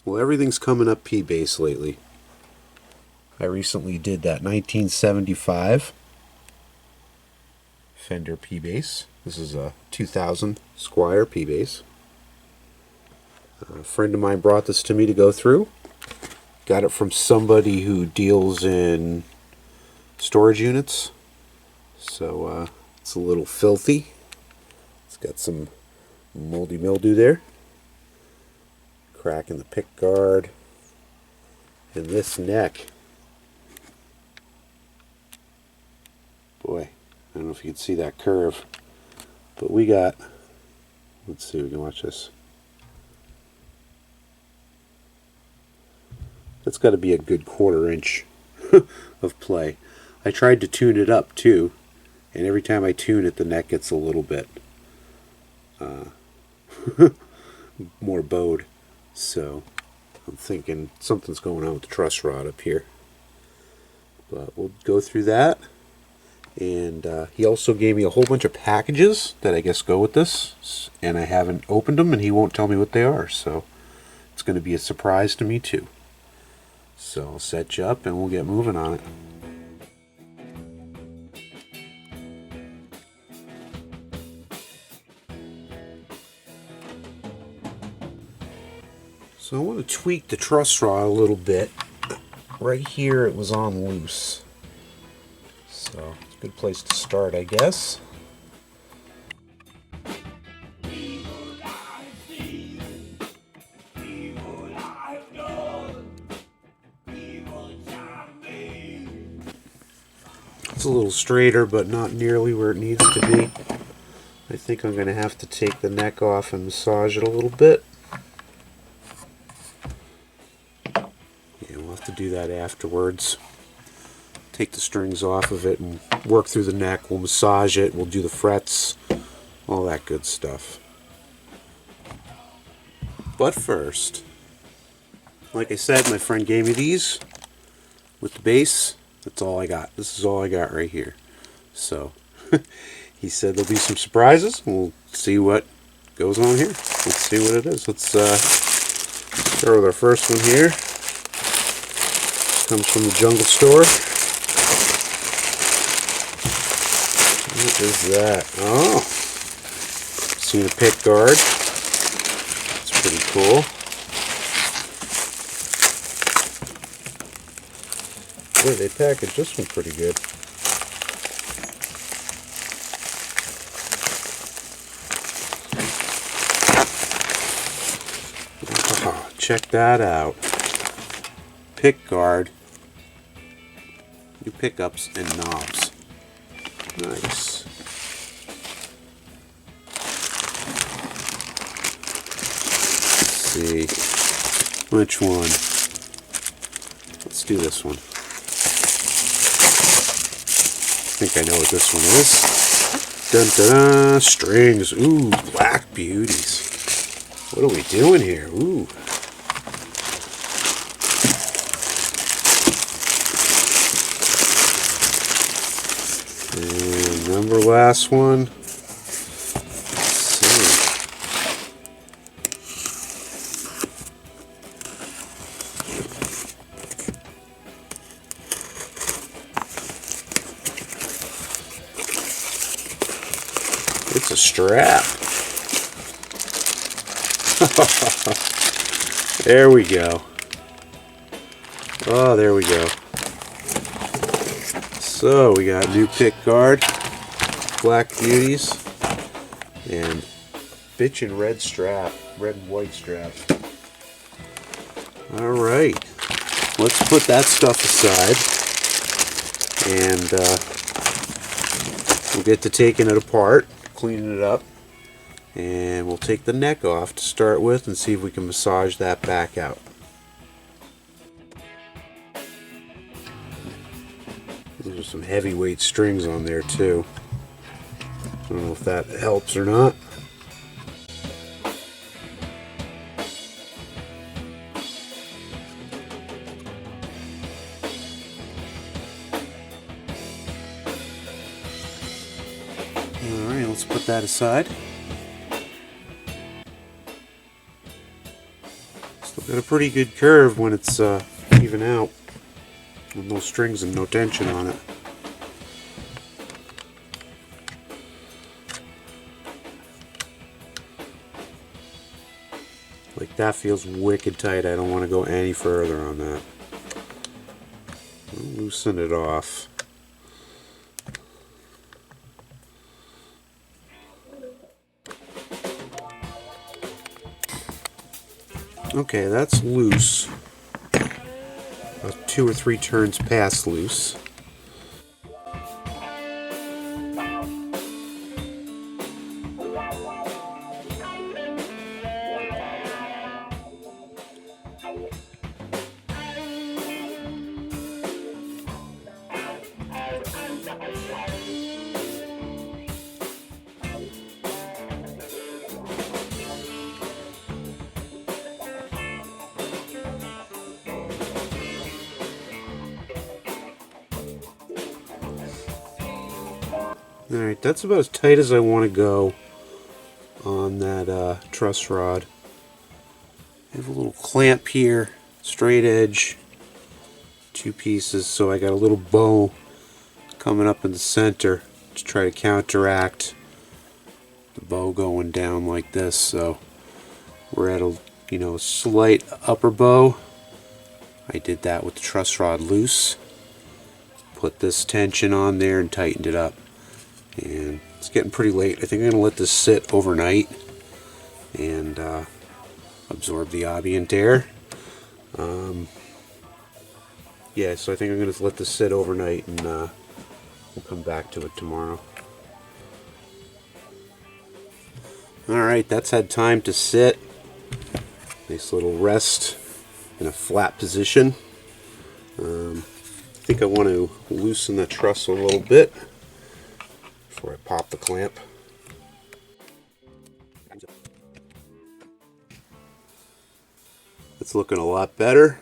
Well, everything's coming up P-Bass lately. I recently did that 1975 Fender P-Bass. This is a 2000 Squier P-Bass. A friend of mine brought this to me to go through. Got it from somebody who deals in storage units. So it's a little filthy. It's got some moldy mildew there. Crack in the pick guard. And this neck. Boy, I don't know if you can see that curve. But we got, let's see, we can watch this. That's got to be a good 1/4 inch of play. I tried to tune it up too, and every time I tune it, the neck gets a little bit more bowed. So I'm thinking something's going on with the truss rod up here. But we'll go through that. And he also gave me a whole bunch of packages that I guess go with this, and I haven't opened them, and he won't tell me what they are. So it's going to be a surprise to me too. So I'll set you up and we'll get moving on it. So I want to tweak the truss rod a little bit. Right here it was on loose. So it's a good place to start, I guess. It's a little straighter, but not nearly where it needs to be. I think I'm going to have to take the neck off and massage it a little bit. Yeah, we'll have to do that afterwards. Take the strings off of it and work through the neck. We'll massage it, we'll do the frets, all that good stuff. But first, like I said, my friend gave me these with the bass. That's all I got. This is all I got right here. So he said there'll be some surprises. We'll see what goes on here. Let's see what it is. Let's start with our first one here. Comes from the Jungle Store. What is that? Oh, seen a pick guard. It's pretty cool. Boy, they packaged this one pretty good. Oh, check that out. Pick guard. New pickups and knobs. Nice. Let's see. Which one? Let's do this one. I think I know what this one is. Dun dun dun, strings. Ooh, black beauties. What are we doing here? Ooh. And number last one. Let's see. It's a strap. There we go. Oh, there we go. So we got new pick guard, black beauties, and bitchin' red strap, red and white strap. All right, let's put that stuff aside, and we'll get to taking it apart, cleaning it up, and we'll take the neck off to start with and see if we can massage that back out. There's some heavyweight strings on there too. I don't know if that helps or not. Alright, let's put that aside. It's the Got a pretty good curve when it's even out, with no strings and no tension on it. Like, that feels wicked tight. I don't want to go any further on that. I'll loosen it off. Okay, that's loose. About 2 or 3 turns past loose. Alright, that's about as tight as I want to go on that truss rod. I have a little clamp here, straight edge, 2 pieces, so I got a little bow coming up in the center to try to counteract the bow going down like this. So we're at a slight upper bow. I did that with the truss rod loose, put this tension on there and tightened it up. And it's getting pretty late. I think I'm going to let this sit overnight and absorb the ambient air. Yeah, so I think I'm going to let this sit overnight, and we'll come back to it tomorrow. Alright, that's had time to sit. Nice little rest in a flat position. I think I want to loosen the truss a little bit before I pop the clamp. It's looking a lot better.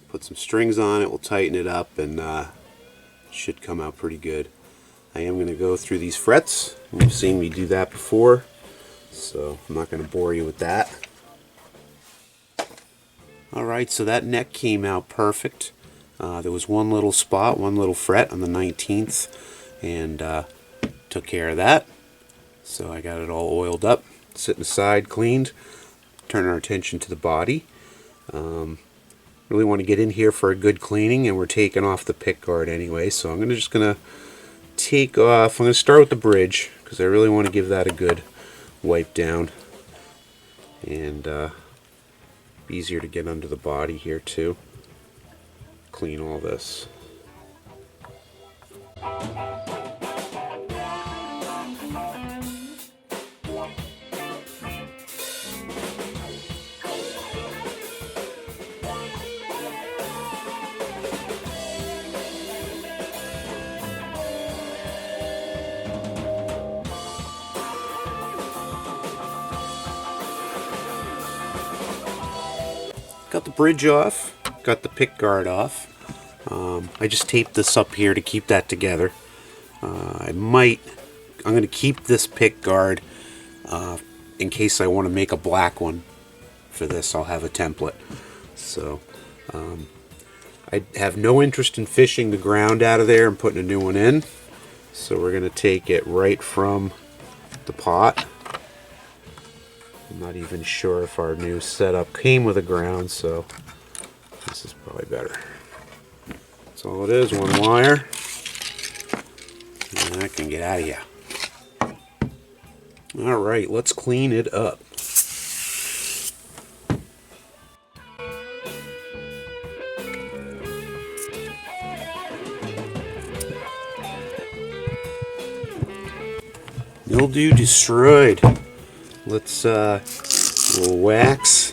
Put some strings on it, we'll tighten it up, and it should come out pretty good. I am going to go through these frets. You've seen me do that before, so I'm not going to bore you with that. Alright, so that neck came out perfect. There was one little spot, one little fret on the 19th, and took care of that. So I got it all oiled up, sitting aside, cleaned. Turn our attention to the body. Really want to get in here for a good cleaning, and we're taking off the pick guard anyway, so I'm just gonna take off. I'm gonna start with the bridge because I really want to give that a good wipe down, and easier to get under the body here too. Clean all this. Got the bridge off, got the pick guard off. I just taped this up here to keep that together. I'm going to keep this pick guard in case I want to make a black one for this. I'll have a template. So I have no interest in fishing the ground out of there and putting a new one in. So we're going to take it right from the pot. I'm not even sure if our new setup came with a ground, so this is probably better. That's all it is, one wire. And I can get out of here. Alright, let's clean it up. Mildew destroyed. Let's little wax.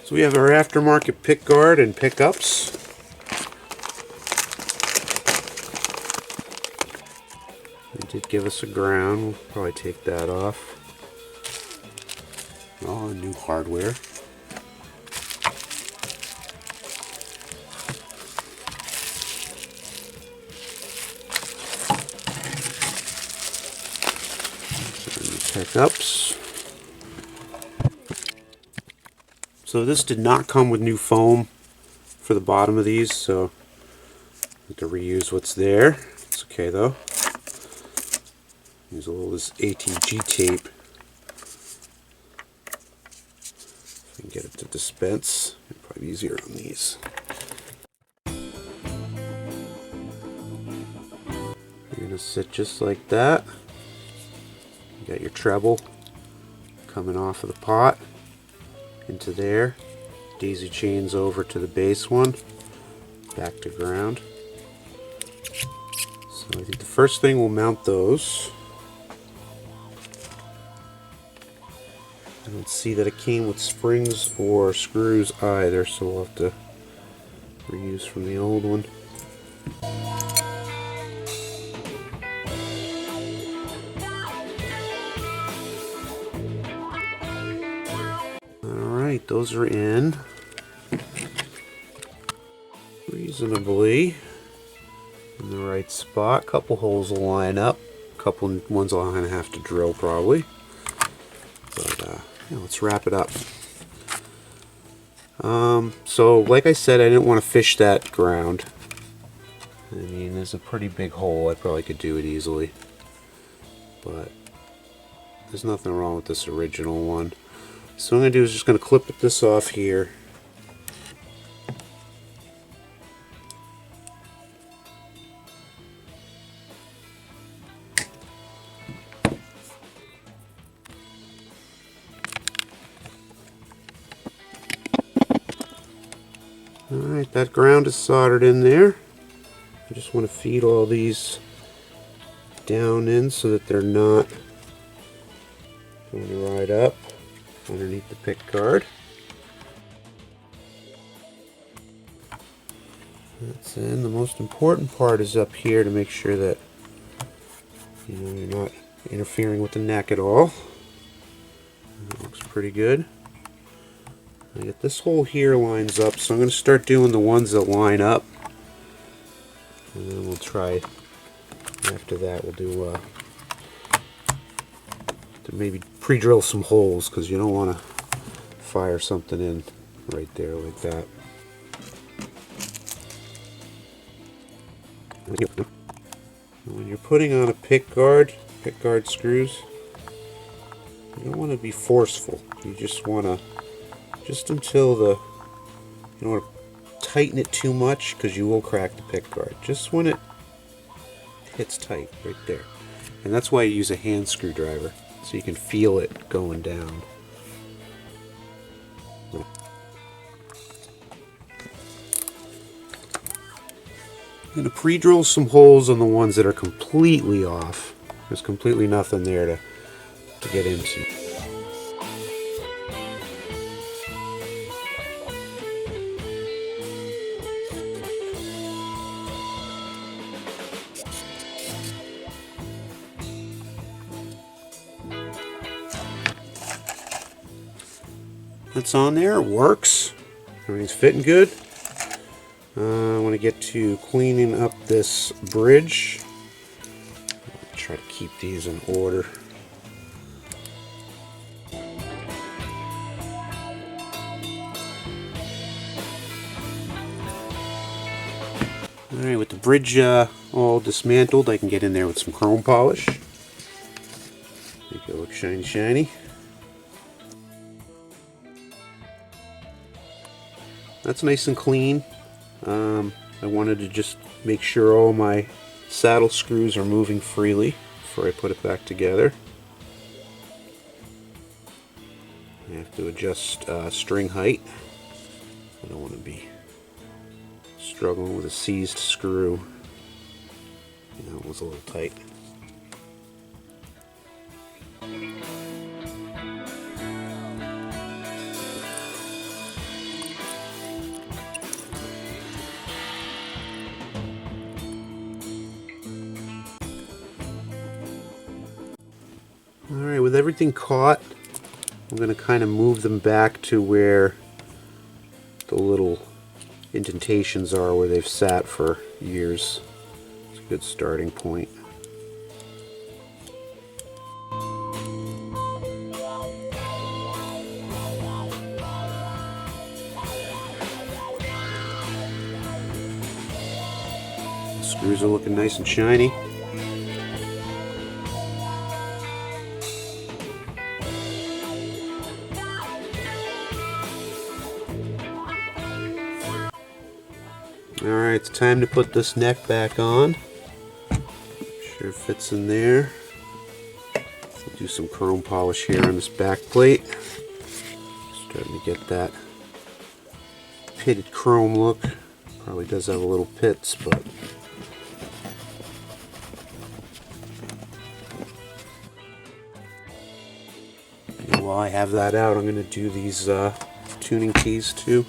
So we have our aftermarket pick guard and pickups. It did give us a ground. We'll probably take that off. Oh, new hardware. pickups. So this did not come with new foam for the bottom of these, so I have to reuse what's there. It's okay though. Use a little of this ATG tape. If I can get it to dispense, it's probably easier on these. You're gonna sit just like that. You got your treble coming off of the pot into there. Daisy chains over to the base one, back to ground. So I think the first thing we'll mount those. I don't see that it came with springs or screws either, so we'll have to reuse from the old one. Alright, those are in reasonably in the right spot. Couple holes will line up, couple ones I'll kind of have to drill probably. But yeah, let's wrap it up. So like I said, I didn't want to fish that ground. I mean, there's a pretty big hole. I probably could do it easily, but there's nothing wrong with this original one. So what I'm going to do is just going to clip this off here. Alright, that ground is soldered in there. I just want to feed all these down in so that they're not going to ride up underneath the pick guard. That's in. The most important part is up here to make sure that you're not interfering with the neck at all. That looks pretty good. I get this hole here lines up, so I'm going to start doing the ones that line up, and then we'll try after that. We'll do to maybe pre-drill some holes, because you don't want to fire something in right there like that. When you're putting on a pick guard screws, you don't want to be forceful. You just want to, just until you don't want to tighten it too much, because you will crack the pick guard. Just when it hits tight right there. And that's why you use a hand screwdriver, so you can feel it going down. I'm going to pre-drill some holes on the ones that are completely off. There's completely nothing there to get into. That's on there, it works. Everything's fitting good. I want to get to cleaning up this bridge. I'll try to keep these in order. Alright, with the bridge all dismantled, I can get in there with some chrome polish. Make it look shiny, shiny. That's nice and clean. I wanted to just make sure all my saddle screws are moving freely before I put it back together. I have to adjust string height. I don't want to be struggling with a seized screw. That was a little tight. Alright, with everything caught, I'm going to kind of move them back to where the little indentations are, where they've sat for years. It's a good starting point. Screws are looking nice and shiny. Alright, it's time to put this neck back on. Sure fits in there. Do some chrome polish here on this back plate. Starting to get that pitted chrome look. Probably does have a little pits, but while I have that out, I'm going to do these tuning keys too.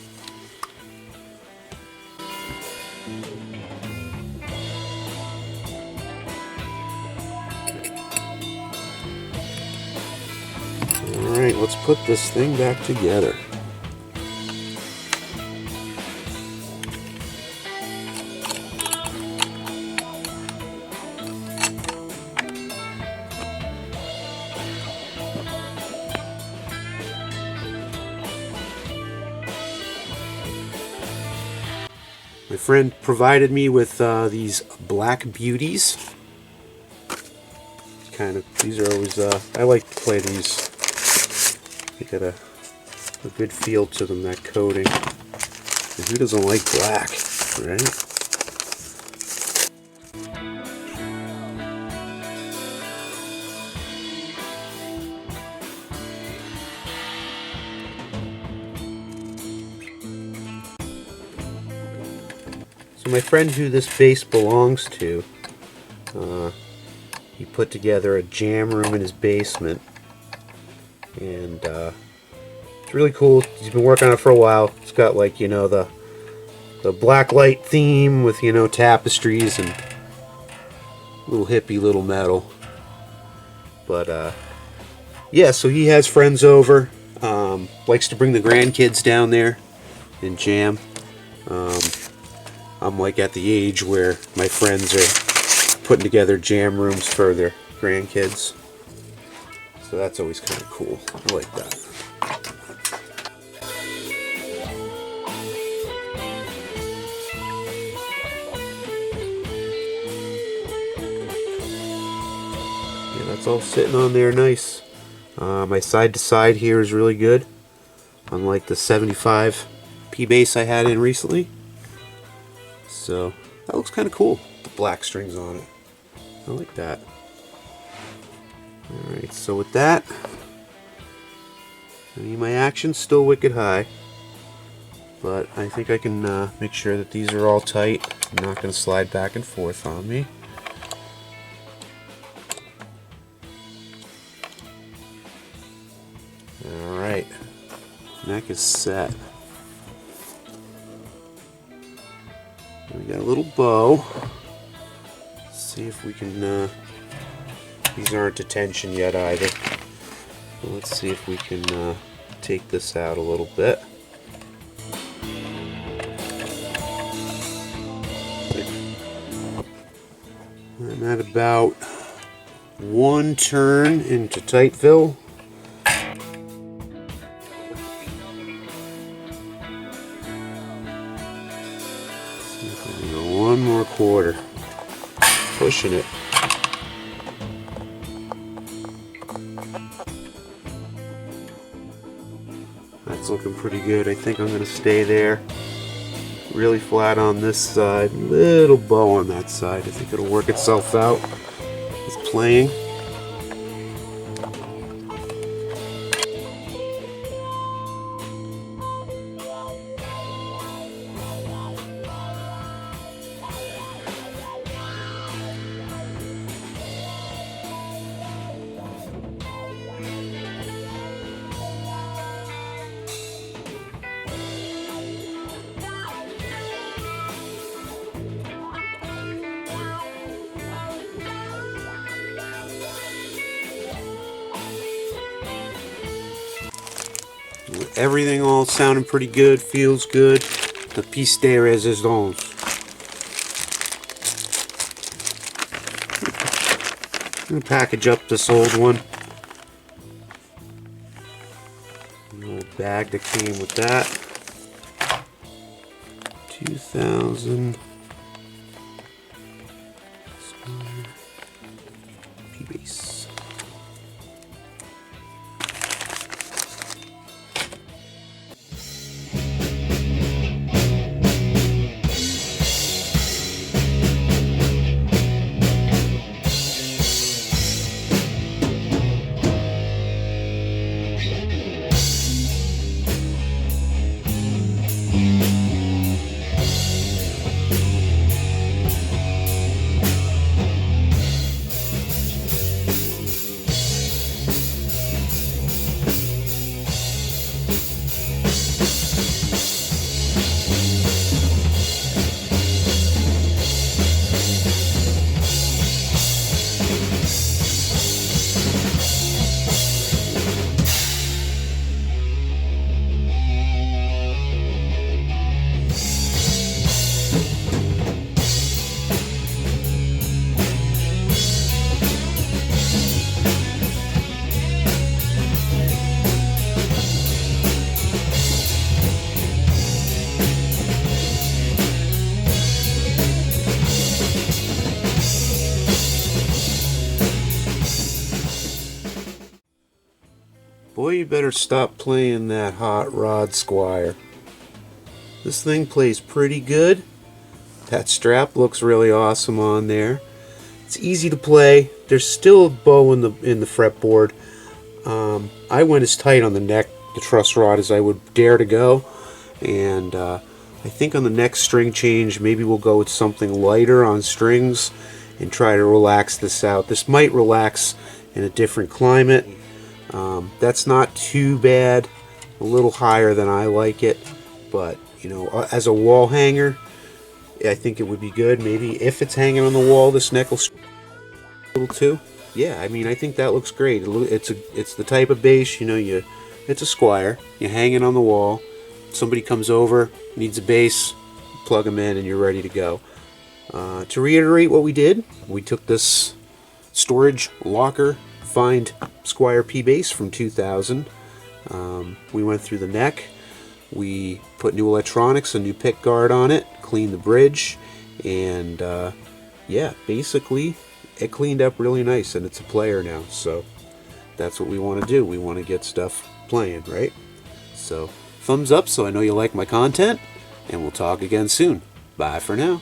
Alright, let's put this thing back together. My friend provided me with these black beauties. These are always, I like to play these. They got a good feel to them, that coating. And who doesn't like black, right? So my friend who this bass belongs to, he put together a jam room in his basement, and it's really cool. He's been working on it for a while. It's got, like, you know, the black light theme with, you know, tapestries and little hippie little metal. But yeah, so he has friends over, likes to bring the grandkids down there and jam. I'm like at the age where my friends are putting together jam rooms for their grandkids. So that's always kind of cool. I like that. Yeah, that's all sitting on there nice. My side to side here is really good. Unlike the 75 P-Bass I had in recently. So that looks kind of cool. The black strings on it. I like that. Alright, so with that, I mean, my action's still wicked high, but I think I can make sure that these are all tight. I'm not going to slide back and forth on me. Alright, neck is set. We got a little bow. Let's see if we can, these aren't to tension yet either. So let's see if we can take this out a little bit. I'm at about one turn into tight fill. One more quarter. Pushing it. That's looking pretty good. I think I'm going to stay there. Really flat on this side. Little bow on that side. I think it'll work itself out. It's playing. Everything all sounding pretty good, feels good. The piece de resistance. I'm going to package up this old one. The old bag that came with that. 2000 Squier P-Bass. Boy, you better stop playing that hot rod Squier. This thing plays pretty good. That strap looks really awesome on there. It's easy to play. There's still a bow in the fretboard. I went as tight on the neck, the truss rod, as I would dare to go, and I think on the next string change maybe we'll go with something lighter on strings and try to relax this out. This might relax in a different climate. That's not too bad, a little higher than I like it, but you know, as a wall hanger, I think it would be good. Maybe if it's hanging on the wall, this neck will a little too. Yeah, I mean, I think that looks great. It's the type of bass, you know, it's a Squier. You hang it on the wall. Somebody comes over, needs a bass, plug them in, and you're ready to go. To reiterate what we did, we took this storage locker find Squier P-Bass from 2000. We went through the neck. We put new electronics, a new pick guard on it, cleaned the bridge, and yeah, basically it cleaned up really nice, and it's a player now. So that's what we want to do. We want to get stuff playing, right? So thumbs up so I know you like my content, and we'll talk again soon. Bye for now.